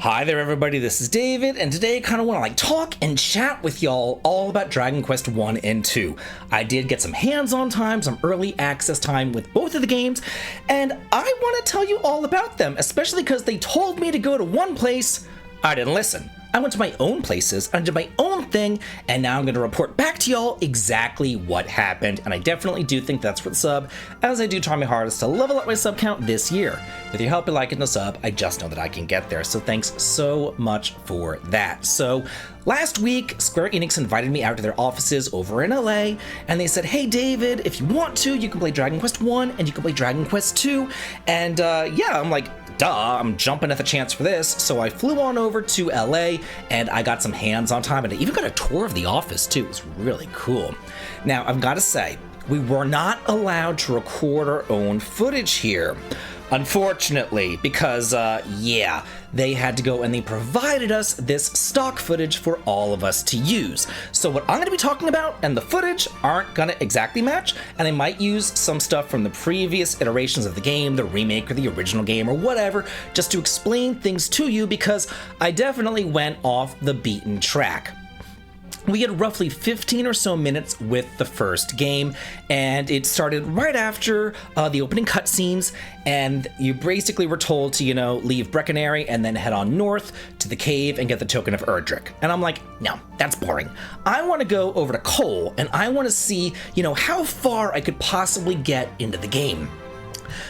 Hi there everybody, this is David, and today I kind of want to talk and chat with y'all all about Dragon Quest 1 and 2. I did get some hands-on time, some early access time with both of the games, and I want to tell you all about them, especially because they told me to go to one place. I didn't listen. I went to my own places, I did my own thing, and now I'm going to report back to y'all exactly what happened, and I definitely do think that's for the sub, as I do try my hardest to level up my sub count this year. With your help and liking the sub, I just know that I can get there, so thanks so much for that. So, last week, Square Enix invited me out to their offices over in LA, and they said, hey David, if you want to, you can play Dragon Quest 1, and you can play Dragon Quest 2, and yeah, I'm like, duh, I'm jumping at the chance for this, so I flew on over to LA, and I got some hands-on time, and I even got a tour of the office too. It was really cool. Now, I've got to say, we were not allowed to record our own footage here, unfortunately, because, yeah, they had to go and they provided us this stock footage for all of us to use. So what I'm going to be talking about and the footage aren't going to exactly match, and I might use some stuff from the previous iterations of the game, the remake or the original game or whatever, just to explain things to you because I definitely went off the beaten track. We had roughly 15 or so minutes with the first game, and it started right after the opening cutscenes, and you basically were told to, leave Breckenary and then head on north to the cave and get the Token of Erdrick. And I'm like, no, that's boring. I want to go over to Cole, and I want to see, how far I could possibly get into the game.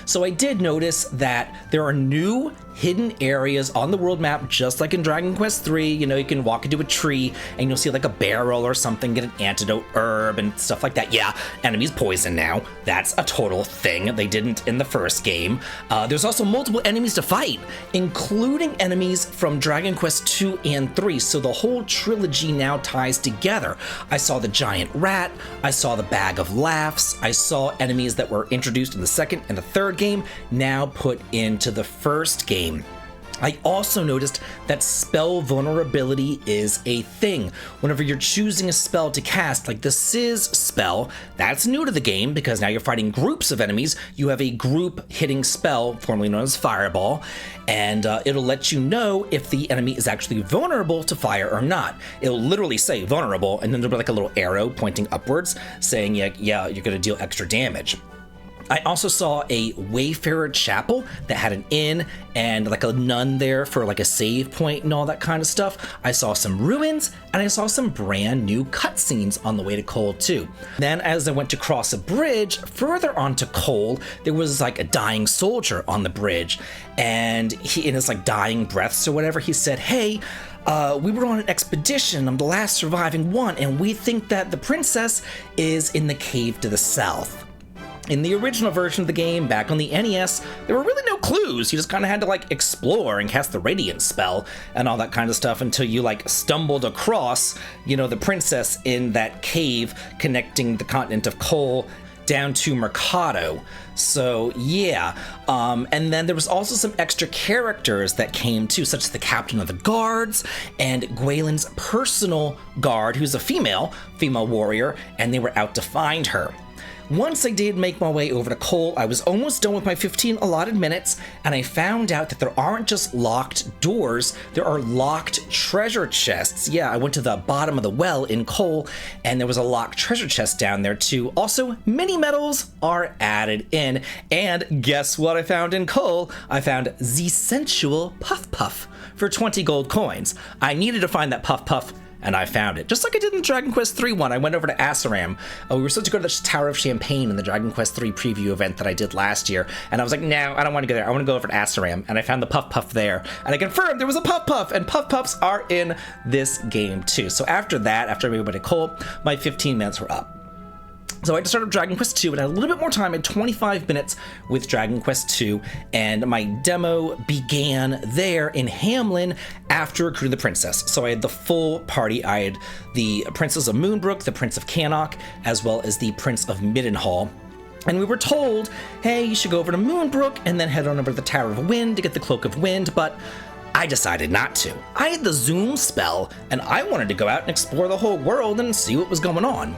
So I did notice that there are new hidden areas on the world map, just like in Dragon Quest 3. You can walk into a tree and you'll see like a barrel or something, get an antidote herb and stuff like that. Yeah, enemies poison now. That's a total thing. They didn't in the first game. There's also multiple enemies to fight, including enemies from Dragon Quest 2 and 3. So the whole trilogy now ties together. I saw the giant rat. I saw the bag of laughs. I saw enemies that were introduced in the second and the third game, now put into the first game. I also noticed that spell vulnerability is a thing. Whenever you're choosing a spell to cast, like the Sizz spell, that's new to the game because now you're fighting groups of enemies. You have a group hitting spell, formerly known as Fireball, and it'll let you know if the enemy is actually vulnerable to fire or not. It'll literally say vulnerable, and then there'll be like a little arrow pointing upwards saying, yeah, you're gonna deal extra damage. I also saw a Wayfarer Chapel that had an inn and like a nun there for like a save point and all that kind of stuff. I saw some ruins and I saw some brand new cutscenes on the way to Cole too. Then as I went to cross a bridge further onto Cole, there was like a dying soldier on the bridge, and he, in his like dying breaths or whatever, he said, hey, we were on an expedition, I'm the last surviving one, and we think that the princess is in the cave to the south. In the original version of the game, back on the NES, there were really no clues. You just kind of had to explore and cast the Radiant spell and all that kind of stuff until you stumbled across, the princess in that cave connecting the continent of Cole down to Mercado. So yeah, and then there was also some extra characters that came too, such as the captain of the guards and Gwaylin's personal guard, who's a female warrior, and they were out to find her. Once I did make my way over to Cole, I was almost done with my 15 allotted minutes, and I found out that there aren't just locked doors, there are locked treasure chests. Yeah, I went to the bottom of the well in Cole, and there was a locked treasure chest down there too. Also, mini medals are added in, and guess what I found in Cole? I found the sensual Puff Puff for 20 gold coins. I needed to find that Puff Puff, and I found it. Just like I did in Dragon Quest 3 one, I went over to Asaram. We were supposed to go to the Tower of Champagne in the Dragon Quest 3 preview event that I did last year, and I was like, no, I don't want to go there. I want to go over to Asaram, and I found the Puff Puff there, and I confirmed there was a Puff Puff, and Puff Puffs are in this game too. So after that, after I went to Cole, my 15 minutes were up. So I just started Dragon Quest 2 and had a little bit more time. I had 25 minutes with Dragon Quest 2, and my demo began there in Hamlin after recruiting the princess. So I had the full party. I had the Princess of Moonbrook, the Prince of Cannock, as well as the Prince of Middenhall. And we were told, hey, you should go over to Moonbrook and then head on over to the Tower of Wind to get the Cloak of Wind, but I decided not to. I had the Zoom spell, and I wanted to go out and explore the whole world and see what was going on.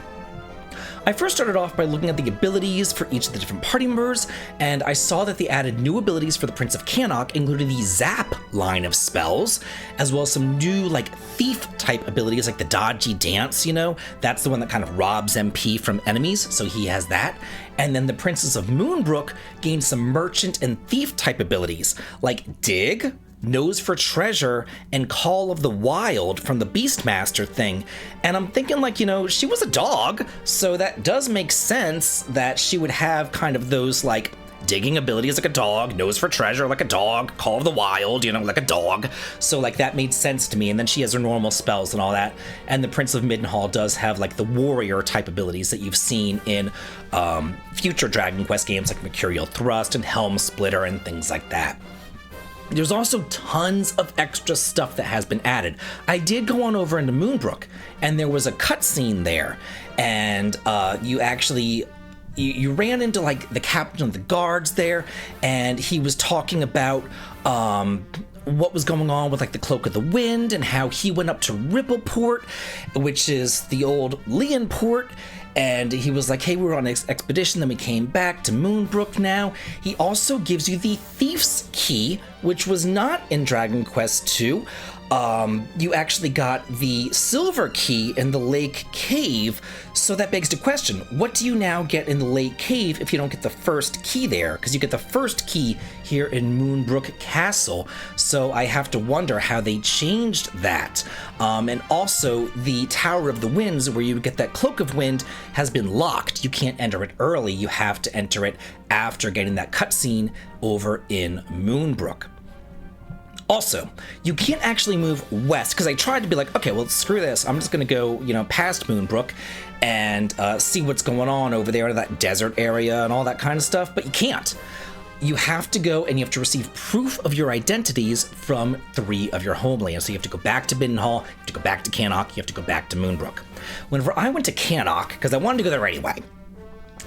I first started off by looking at the abilities for each of the different party members, and I saw that they added new abilities for the Prince of Cannock, including the Zap line of spells, as well as some new, like, thief-type abilities, like the Dodgy Dance, you know? That's the one that kind of robs MP from enemies, so he has that. And then the Princess of Moonbrook gained some merchant and thief-type abilities, like Dig, Nose for Treasure, and Call of the Wild from the Beastmaster thing. And I'm thinking, like, you know, she was a dog, so that does make sense that she would have kind of those, like, digging abilities like a dog, Nose for Treasure like a dog, Call of the Wild, you know, like a dog. So, like, that made sense to me. And then she has her normal spells and all that. And the Prince of Middenhall does have, like, the warrior type abilities that you've seen in future Dragon Quest games like Mercurial Thrust and Helm Splitter and things like that. There's also tons of extra stuff that has been added. I did go on over into Moonbrook, and there was a cutscene there, and you actually... You ran into, like, the captain of the guards there, and he was talking about what was going on with, like, the Cloak of the Wind, and how he went up to Rippleport, which is the old Leonport, and he was like, hey, we were on an expedition, then we came back to Moonbrook now. He also gives you the Thief's Key, which was not in Dragon Quest II. You actually got the Silver Key in the Lake Cave, so that begs the question, what do you now get in the Lake Cave if you don't get the first key there? Because you get the first key here in Moonbrook Castle, so I have to wonder how they changed that. And also, the Tower of the Winds, where you get that Cloak of Wind, has been locked. You can't enter it early, you have to enter it after getting that cutscene over in Moonbrook. Also, you can't actually move west, because I tried to be like, okay, well, screw this. I'm just going to go, you know, past Moonbrook and see what's going on over there, that desert area and all that kind of stuff, but you can't. You have to go and you have to receive proof of your identities from 3 of your homelands. So you have to go back to Middenhall, you have to go back to Cannock, you have to go back to Moonbrook. Whenever I went to Cannock, because I wanted to go there anyway,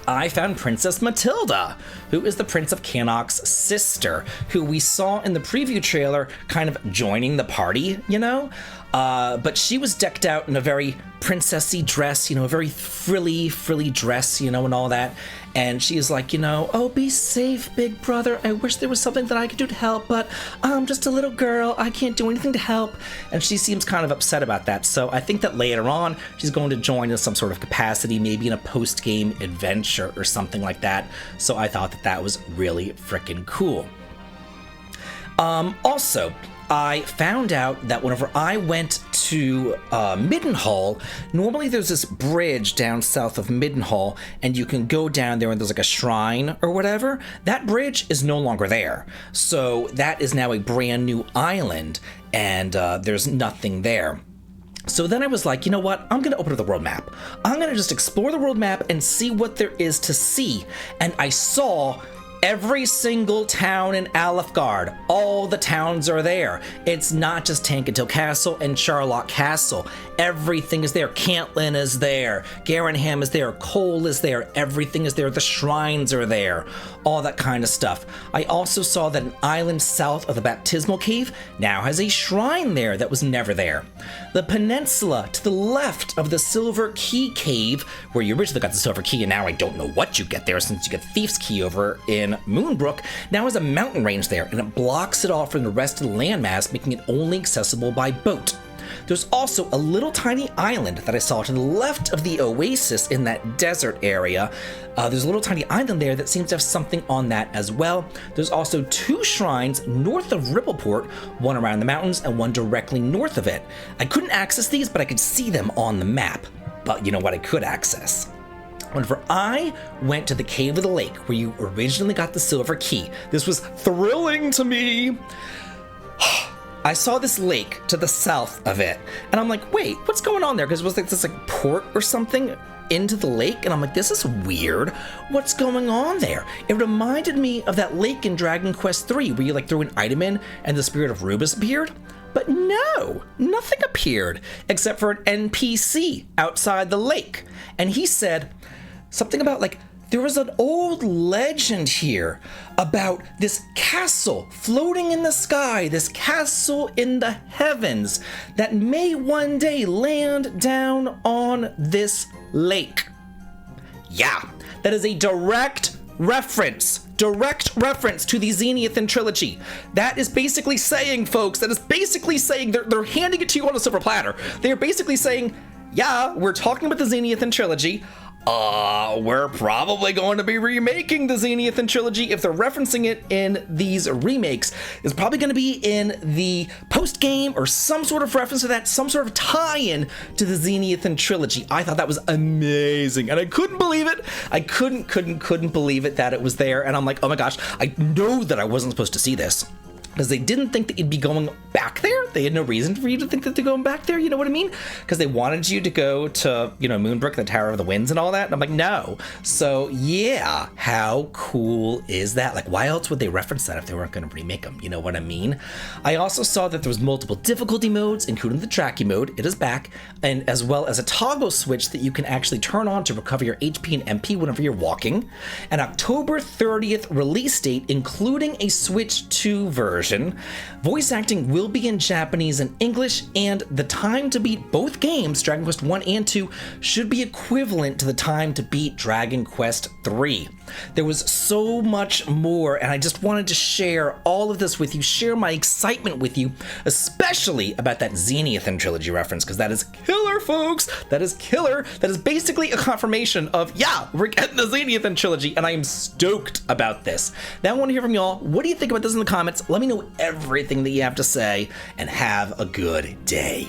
I found Princess Matilda, who is the Prince of Cannock's sister, who we saw in the preview trailer kind of joining the party, you know? But she was decked out in a very princessy dress, you know, a very frilly dress, you know, and all that. And she's like, you know, oh, be safe, big brother. I wish there was something that I could do to help, but I'm just a little girl. I can't do anything to help. And she seems kind of upset about that. So I think that later on, she's going to join in some sort of capacity, maybe in a post-game adventure or something like that. So I thought that that was really freaking cool. Also, I found out that whenever I went to Middenhall, normally there's this bridge down south of Middenhall, and you can go down there and there's like a shrine or whatever. That bridge is no longer there. So that is now a brand new island, and there's nothing there. So then I was like, you know what? I'm going to open up the world map. I'm going to just explore the world map and see what there is to see. And I saw every single town in Alefgard. All the towns are there. It's not just Tankentil Castle and Charlotte Castle. Everything is there. Cantlin is there. Garanham is there. Cole is there. Everything is there. The shrines are there. All that kind of stuff. I also saw that an island south of the Baptismal Cave now has a shrine there that was never there. The peninsula to the left of the Silver Key Cave, where you originally got the Silver Key, and now I don't know what you get there since you get Thief's Key over in Moonbrook, now has a mountain range there, and it blocks it off from the rest of the landmass, making it only accessible by boat. There's also a little tiny island that I saw to the left of the oasis in that desert area. There's a little tiny island there that seems to have something on that as well. There's also 2 shrines north of Rippleport, one around the mountains and one directly north of it. I couldn't access these, but I could see them on the map. But you know what I could access? Whenever I went to the Cave of the Lake, where you originally got the Silver Key, this was thrilling to me. I saw this lake to the south of it, and I'm like, wait, what's going on there? Because it was like this like port or something into the lake, and I'm like, this is weird. What's going on there? It reminded me of that lake in Dragon Quest III, where you like threw an item in and the spirit of Rubus appeared. But no, nothing appeared except for an NPC outside the lake. And he said something about like, there was an old legend here about this castle floating in the sky, this castle in the heavens that may one day land down on this lake. Yeah, that is a direct reference to the Zenithan trilogy. That is basically saying, folks, they're handing it to you on a silver platter. They're basically saying, yeah, we're talking about the Zenithan trilogy. We're probably going to be remaking the Zenithan trilogy. If they're referencing it in these remakes, it's probably going to be in the post-game or some sort of reference to that, some sort of tie-in to the Zenithan trilogy. I thought that was amazing, and I couldn't believe it. I couldn't believe it that it was there, and I'm like, oh my gosh, I know that I wasn't supposed to see this. Because they didn't think that you'd be going back there. They had no reason for you to think that they're going back there, you know what I mean? Because they wanted you to go to, Moonbrook, the Tower of the Winds and all that. And I'm like, no. So yeah, how cool is that? Like, why else would they reference that if they weren't going to remake them? You know what I mean? I also saw that there was multiple difficulty modes, including the Tracky mode. It is back. And as well as a toggle switch that you can actually turn on to recover your HP and MP whenever you're walking. An October 30th release date, including a Switch 2 version. Voice acting will be in Japanese and English, and the time to beat both games, Dragon Quest 1 and 2, should be equivalent to the time to beat Dragon Quest 3. There was so much more, and I just wanted to share all of this with you, share my excitement with you, especially about that Zenithan trilogy reference, because that is killer, folks! That is killer! That is basically a confirmation of, yeah, we're getting the Zenithan trilogy, and I am stoked about this. Now I want to hear from y'all. What do you think about this in the comments? Let me know everything that you have to say, and have a good day.